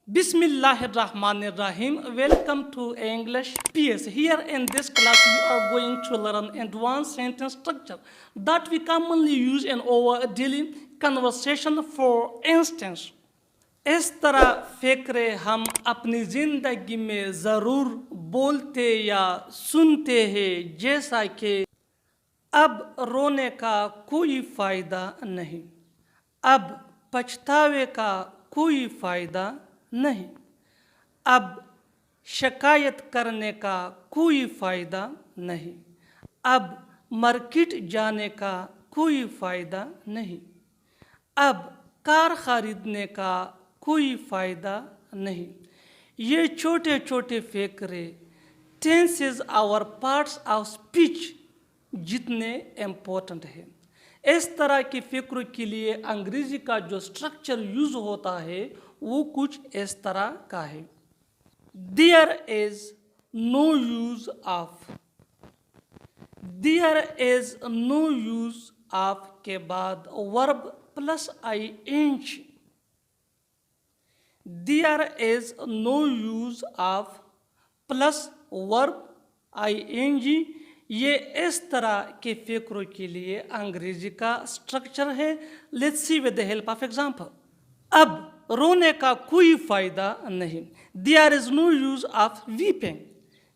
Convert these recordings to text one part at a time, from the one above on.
Bismillahirrahmanirrahim. Welcome to English PS. Here in this class we are going to learn advanced sentence structure that we commonly use in our daily conversation. For instance, इस तरह फ़िक्र हम अपनी ज़िंदगी में ज़रूर बोलते या सुनते हैं, जैसा कि अब रोने का कोई फ़ायदा नहीं, अब पछतावे का कोई फ़ायदा नहीं, अब शिकायत करने का कोई फ़ायदा नहीं, अब मार्केट जाने का कोई फ़ायदा नहीं, अब कार ख़रीदने का कोई फ़ायदा नहीं। ये छोटे छोटे फ़िक्रे टेंसेस और पार्ट्स ऑफ स्पीच जितने इम्पोर्टेंट हैं। इस तरह की फ़िक्र के लिए अंग्रेज़ी का जो स्ट्रक्चर यूज़ होता है वो कुछ इस तरह का है। There is no use of, there is no use of के बाद verb plus ing। There is no use of plus verb ing। ये इस तरह के फ़िक्र के लिए अंग्रेजी का स्ट्रक्चर है। Let's see with the help of example. अब रोने का कोई फ़ायदा नहीं, there is no use of weeping,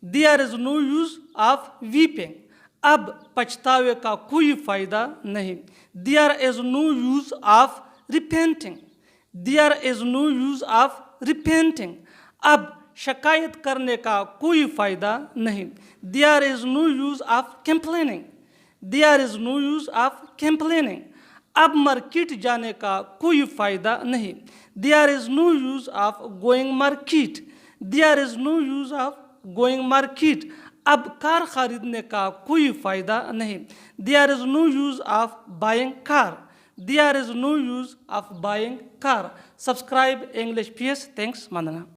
there is no use of weeping. अब पछतावे का कोई फ़ायदा नहीं, there is no use of repenting, there is no use of repenting. अब शिकायत करने का कोई फ़ायदा नहीं, there is no use of complaining, there is no use of complaining. अब मार्केट जाने का कोई फ़ायदा नहीं, there is no use of going market, there is no use of going market. अब कार ख़रीदने का कोई फ़ायदा नहीं, there is no use of buying car, there is no use of buying car. Subscribe English PS. Thanks, Mandana.